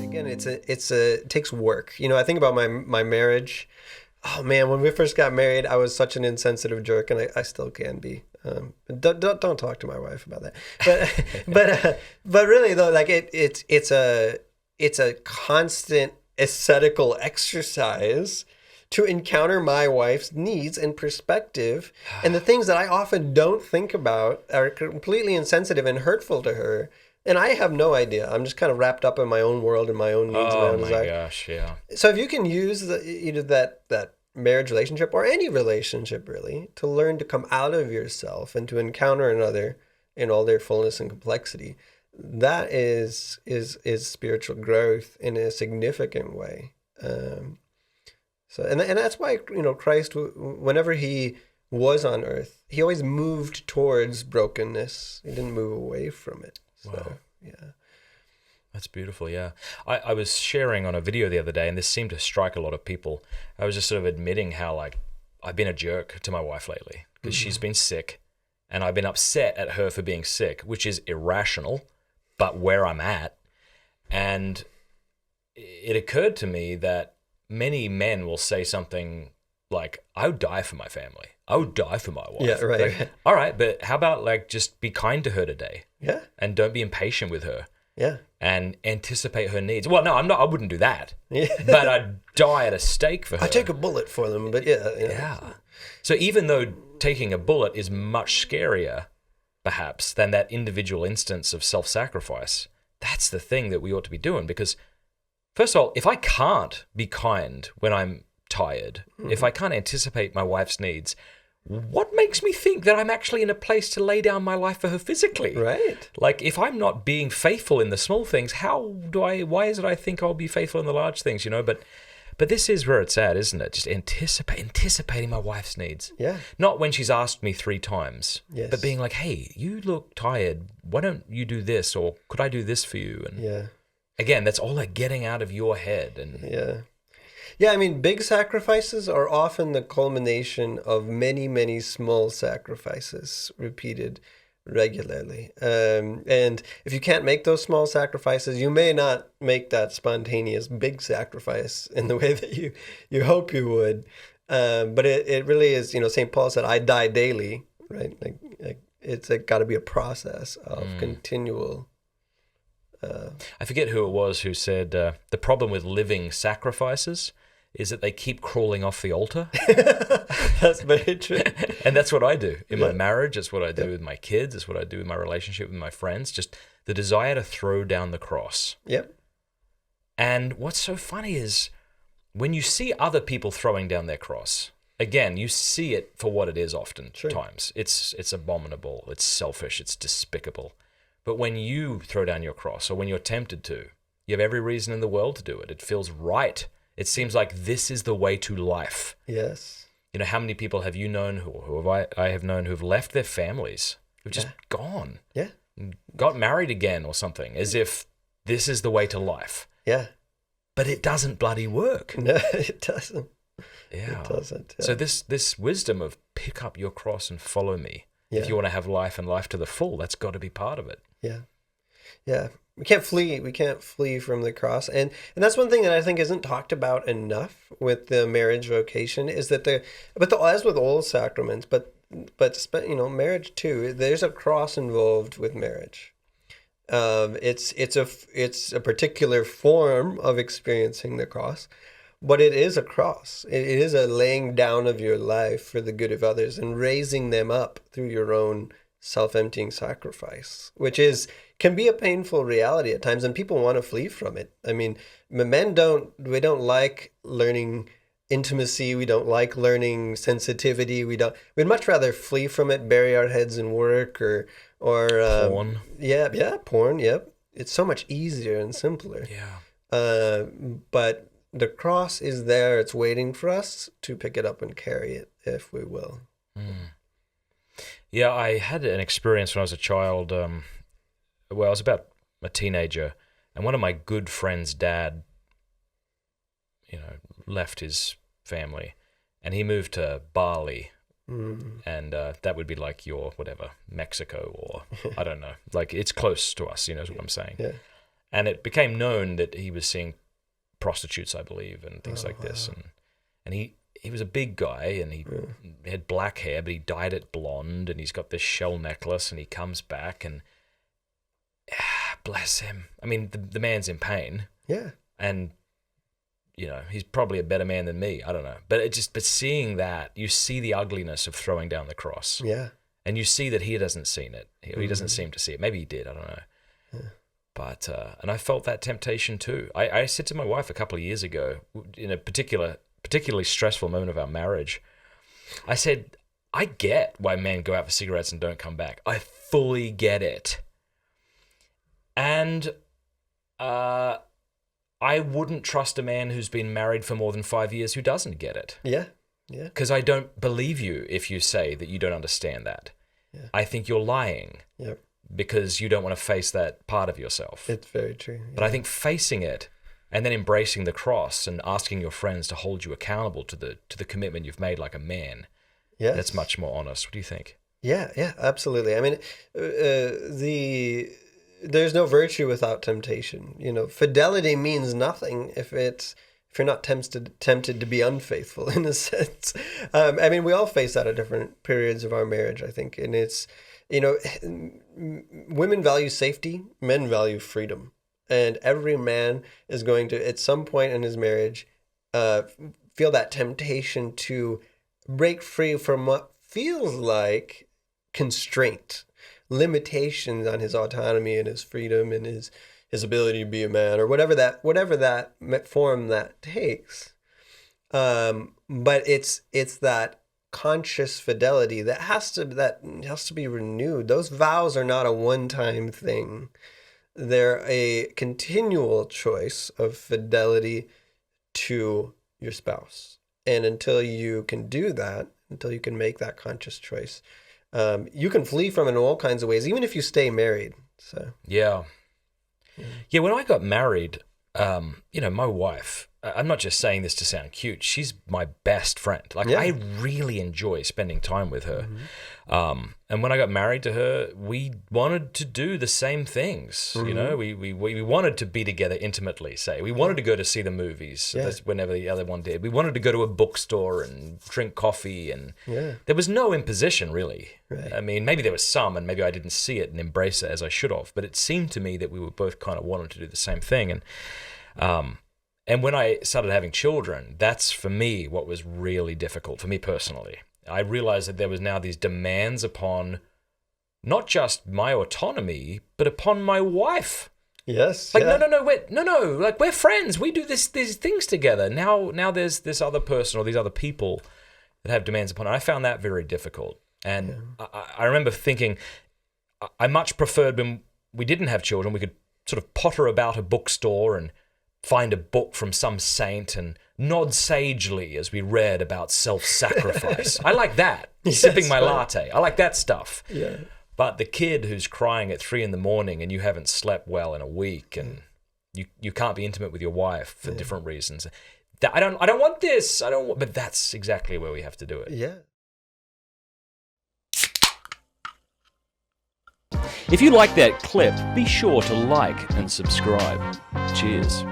Again, it takes work. I think about my marriage. Oh man, when we first got married, I was such an insensitive jerk, and I still can be. Don't talk to my wife about that. But but really though, like it's a constant ascetical exercise to encounter my wife's needs and perspective, and the things that I often don't think about are completely insensitive and hurtful to her. And I have no idea. I'm just kind of wrapped up in my own world and my own needs and my Oh own my desires. gosh, yeah. So if you can use that marriage relationship or any relationship really to learn to come out of yourself and to encounter another in all their fullness and complexity, that is spiritual growth in a significant way. And that's why Christ, whenever he was on earth, he always moved towards brokenness. He didn't move away from it. So, Wow. yeah. That's beautiful, yeah. I was sharing on a video the other day, and this seemed to strike a lot of people. I was just sort of admitting how, like, I've been a jerk to my wife lately because she's been sick, and I've been upset at her for being sick, which is irrational, but where I'm at. And it occurred to me that many men will say something like, I would die for my family. I would die for my wife. Yeah, right. Like, all right, but how about, like, just be kind to her today? Yeah. And don't be impatient with her. Yeah. And anticipate her needs. Well, no, I'm not. I wouldn't do that. Yeah. But I'd die at a stake for her. I take a bullet for them, but yeah. Yeah. So even though taking a bullet is much scarier, perhaps, than that individual instance of self-sacrifice, that's the thing that we ought to be doing. Because, first of all, if I can't be kind when I'm tired, if I can't anticipate my wife's needs, what makes me think that I'm actually in a place to lay down my life for her physically? Right. Like, if I'm not being faithful in the small things, why is it I think I'll be faithful in the large things, But this is where it's at, isn't it? Just anticipating my wife's needs. Yeah. Not when she's asked me 3 times, Yes. but being like, hey, you look tired. Why don't you do this? Or could I do this for you? And Yeah. again, that's all like getting out of your head. And Yeah. Yeah, I mean, big sacrifices are often the culmination of many, many small sacrifices repeated regularly. And if you can't make those small sacrifices, you may not make that spontaneous big sacrifice in the way that you hope you would. But it really is, St. Paul said, I die daily, right? Like it's got to be a process of continual. I forget who it was who said the problem with living sacrifices is that they keep crawling off the altar. That's very true. And that's what I do in my marriage. It's what I do with my kids. It's what I do in my relationship with my friends. Just the desire to throw down the cross. Yep. And what's so funny is when you see other people throwing down their cross, again, you see it for what it is oftentimes. It's abominable. It's selfish. It's despicable. But when you throw down your cross or when you're tempted to, you have every reason in the world to do it. It feels right. It seems like this is the way to life. Yes. How many people have you known who have I have known who've left their families, who've just gone, got married again or something, as if this is the way to life. Yeah. But it doesn't bloody work. No, it doesn't. Yeah. It doesn't. Yeah. So this wisdom of pick up your cross and follow me. Yeah. If you want to have life and life to the full, that's got to be part of it. Yeah. Yeah. We can't flee from the cross. And that's one thing that I think isn't talked about enough with the marriage vocation is that as with all sacraments, but marriage too, there's a cross involved with marriage. It's a particular form of experiencing the cross, but it is a cross. It is a laying down of your life for the good of others and raising them up through your own self-emptying sacrifice, which can be a painful reality at times, and people want to flee from it. I mean, men don't like learning intimacy. We don't like learning sensitivity. We'd much rather flee from it, bury our heads in work or Porn. Yeah, porn. Yep, it's so much easier and simpler. Yeah. But the cross is there. It's waiting for us to pick it up and carry it, if we will. Yeah, I had an experience when I was a child. I was about a teenager, and one of my good friends' dad, left his family, and he moved to Bali And that would be like your whatever, Mexico or I don't know. Like it's close to us, is what I'm saying. Yeah. And it became known that he was seeing prostitutes, I believe, and things like this. And he was a big guy, and he had black hair, but he dyed it blonde, and he's got this shell necklace, and he comes back, and bless him. I mean, the man's in pain. Yeah. And, he's probably a better man than me. I don't know. But seeing that, you see the ugliness of throwing down the cross. Yeah. And you see that he hasn't seen it. He doesn't seem to see it. Maybe he did. I don't know. Yeah. But, and I felt that temptation too. I said to my wife a couple of years ago, in a particularly stressful moment of our marriage, I said, I get why men go out for cigarettes and don't come back. I fully get it. And I wouldn't trust a man who's been married for more than 5 years who doesn't get it. Yeah, yeah. Because I don't believe you if you say that you don't understand that. Yeah. I think you're lying. Yep. Because you don't want to face that part of yourself. It's very true. Yeah. But I think facing it and then embracing the cross and asking your friends to hold you accountable to the commitment you've made like a man, that's much more honest. What do you think? Yeah, absolutely. I mean, there's no virtue without temptation. Fidelity means nothing if you're not tempted to be unfaithful in a sense. I mean, we all face that at different periods of our marriage, I think. And it's, women value safety, men value freedom. And every man is going to, at some point in his marriage, feel that temptation to break free from what feels like constraint, limitations on his autonomy and his freedom and his ability to be a man, or whatever that form that takes. But it's that conscious fidelity that has to be renewed. Those vows are not a one-time thing. They're a continual choice of fidelity to your spouse. And until you can do that, until you can make that conscious choice, you can flee from it in all kinds of ways, even if you stay married. So yeah. When I got married, my wife, I'm not just saying this to sound cute, she's my best friend. I really enjoy spending time with her. And when I got married to her, we wanted to do the same things. We wanted to be together intimately, say. We wanted to go to see the movies. That's whenever the other one did. We wanted to go to a bookstore and drink coffee. And there was no imposition, really. Right. I mean, maybe there was some, and maybe I didn't see it and embrace it as I should have. But it seemed to me that we were both kind of wanting to do the same thing. And when I started having children, that's for me what was really difficult, for me personally. I realized that there was now these demands upon not just my autonomy, but upon my wife. Yes. No. We're friends. We do these things together. Now there's this other person or these other people that have demands upon it. I found that very difficult. And I remember thinking I much preferred when we didn't have children, we could sort of potter about a bookstore and find a book from some saint and nod sagely as we read about self-sacrifice. I like that. Sipping my latte. I like that stuff. Yeah. But the kid who's crying at 3 a.m. and you haven't slept well in a week and you can't be intimate with your wife for different reasons. I don't want this. But that's exactly where we have to do it. Yeah. If you like that clip, be sure to like and subscribe. Cheers.